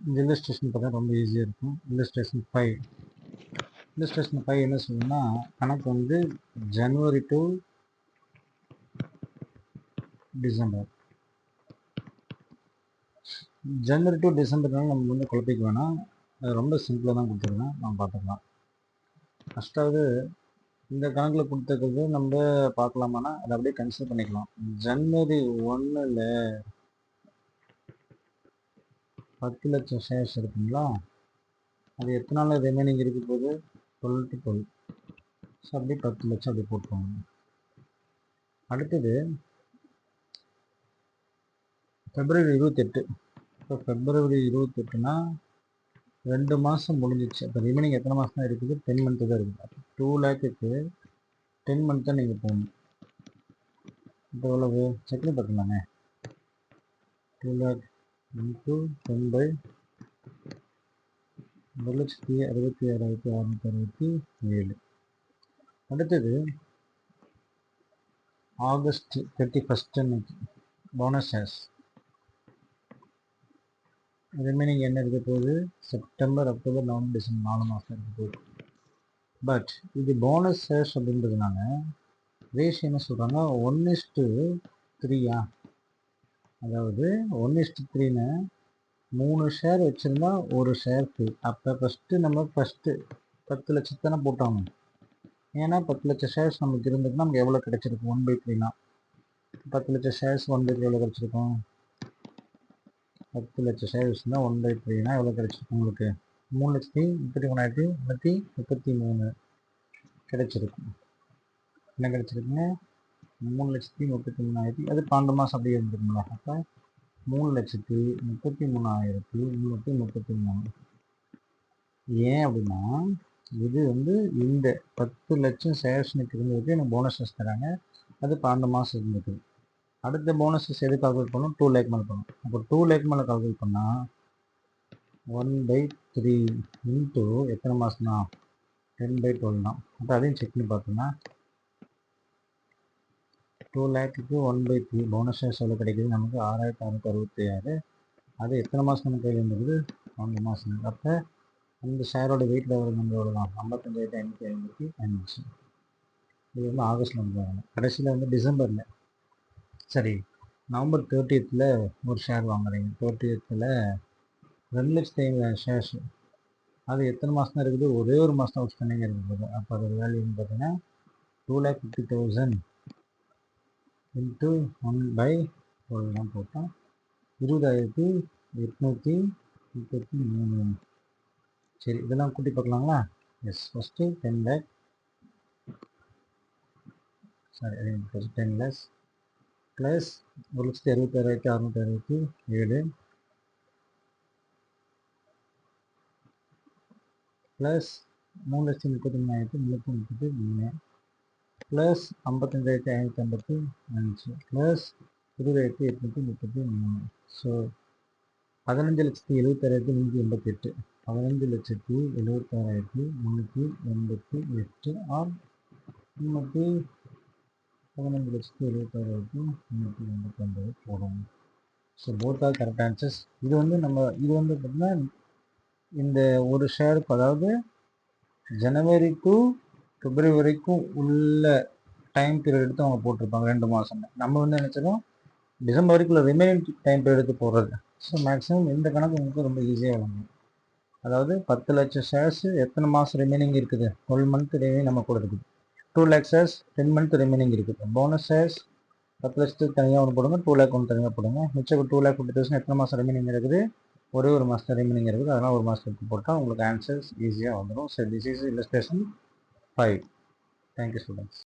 இந்த இல்லஸ்ட்ரேஷன் பார்த்தா ரொம்ப ஈஸியாக இருக்கும். இல்லஸ்ட்ரேஷன் 5 என்ன சொல்லணும்னா, கணக்கு வந்து ஜனவரி டு டிசம்பர். ஜனவரி டு டிசம்பர்னால நம்ம வந்து குழப்பிக்க வேணாம். அது ரொம்ப சிம்பிளாக தான் கொடுத்துருக்கேன், நம்ம பார்த்துக்கலாம். ஃபஸ்ட்டாவது இந்த கணக்கில் கொடுத்துருக்கிறது நம்ம பார்க்கலாமான்னா அதை அப்படியே கன்சிடர் பண்ணிக்கலாம். ஜனவரி 1ல் 10 லட்சம் ஷேர்ஸ் இருக்குங்களா, அது எத்தனை நாள் ரிமைனிங் இருக்க போது 12 to 12. ஸோ அப்படியே 10 லட்சம் அப்படி போட்டுருவாங்க. அடுத்தது பிப்ரவரி 28. இப்போ பிப்ரவரி 28னா 2 மாதம் முடிஞ்சிச்சு. அப்போ ரிமைனிங் எத்தனை மாதம் தான் இருக்குது? 10 மந்த்து தான் இருக்குது. அப்போ 2 லேக்குக்கு 10 மந்த் தான் நீங்கள் போகணும். இப்போ எவ்வளவு செக் பண்ணி பார்க்கலாமே. 2 லேக் இன்ட்டு 10 1,66,667. அடுத்தது ஆகஸ்ட் 31 அன்னைக்கு போனஸ் ஷேர்ஸ் ரிமைனிங் என்ன இருக்க போகுது? செப்டம்பர், அக்டோபர், நவம்பர், டிசம்பர் 4 மாதம் இருக்க போகுது. பட் இது போனஸ் ஷேர்ஸ் அப்படின்றதுனால ரேஷியோ என்ன சொல்கிறாங்க? 1:3. அதாவது 1:3ன்னு 3 ஷேர் வச்சுருந்தா ஒரு ஷேர் ஃப்ரீ. அப்போ நம்ம ஃபஸ்ட்டு 10 லட்சம் தானே போட்டாங்க. ஏன்னா 10 லட்சம் ஷேர்ஸ் நமக்கு இருந்ததுன்னா நமக்கு எவ்வளோ கிடச்சிருக்கும்? 1/3னா 10 லட்சம் ஷேர்ஸ் 1/3 எவ்வளோ கிடச்சிருக்கும்? 10 லட்சம் ஷேர்ஸ் இருந்தால் 1/3னா எவ்வளோ கிடச்சிருக்கும் உங்களுக்கு? 3,33,333 கிடச்சிருக்கும். என்ன கிடச்சிருக்குங்க? 3,33,000. அது 12 மாதம் அப்படியே இருந்துருங்களா? அப்போ 3,33,333. ஏன் அப்படின்னா இது வந்து இந்த 10 லட்சம் ஷேர்ஸ்னுக்கு இருந்ததுக்கு எனக்கு போனஸஸ் தராங்க. அது 12 மாதம் இருந்தது. அடுத்த போனஸஸ் எது கால்குலேட் பண்ணணும்? 2 லேக் மேலே பண்ணணும். அப்போ 2 லேக் மேலே கால்குலேட் பண்ணால் 1/3 இன்ட்டு எத்தனை மாதம் தான்? 10/12 தான். அப்போ அதையும் செக் பண்ணி பார்த்தோம்னா 2 லேக்குக்கு 1/3 போனஸ் ஷேர்ஸ் எவ்வளோ கிடைக்குது நமக்கு? 6,666. அது எத்தனை மாதம் நமக்கு கையில் இருந்தது? 2 மாதம். அப்போ அந்த ஷேரோட வெயிட் லெவல் நம்ம எவ்வளோ தான்? 55,555. இது வந்து ஆகஸ்ட்டில் வந்துடுவாங்க. கடைசியில் வந்து டிசம்பரில் சரி நவம்பர் 30th ஒரு ஷேர் வாங்குறீங்க. 30th 2,50,000 shares. அது எத்தனை மாதம் தான் இருக்குது? ஒரே ஒரு மாதம் தான் அவுட்ஸ்டாண்டிங் இருக்குது. அப்போ அதோட வேல்யூன்னு பார்த்தீங்கன்னா 2,50,000 இன்ட்டு 1/12 தான் போட்டோம். 20,833. சரி இதெல்லாம் கூட்டி பார்க்கலாங்களா? Yes. First 10 lakh sorry 10 lakhs plus 1,66,667 plus 3,33,333 plus 55,555 plus 20,833. So 15,76,388. 15,76,388 or 15,76,389 போடும். So both are correct answers. இது வந்து பார்த்தீங்கன்னா இந்த ஒரு ஷேருக்கு, அதாவது ஜனவரி டு பிப்ரவரி வரைக்கும் உள்ள டைம் பீரியட் எடுத்து அவங்க போட்டிருப்பாங்க 2 மாதம். நம்ம வந்து நினச்சதும் டிசம்பர் வரைக்கும் ரிமைனிங் டைம் பீரியட் எடுத்து போடுறது. ஸோ மேக்ஸிமம் இந்த கணக்கு உங்களுக்கு ரொம்ப ஈஸியாக விளங்கும். அதாவது 10 லட்சம் ஷேர்ஸ் எத்தனை மாதம் ரிமைனிங் இருக்குது? 12 மந்த் ரிமைனிங் நம்ம கூட இருக்குது. 2 லேக் ஷேர்ஸ் 10 மந்த் ரிமைனிங் இருக்குது. போனஸ் ஷேர்ஸ் 10 லட்சத்துக்கு தனியாக ஒன்று போடுங்க, 2 லேக் ஒன்று தனியாக போடுங்க. மிச்சம் 2,50,000 எத்தனை மாதம் ரிமைனிங் இருக்குது? ஒரே ஒரு மாதம் ரிமைனிங் இருக்குது. அதனால் ஒரு மாதத்துக்கு போட்டால் உங்களுக்கு ஆன்சர்ஸ் ஈஸியாக வந்துடும். So this is illustration 5. Thank you students.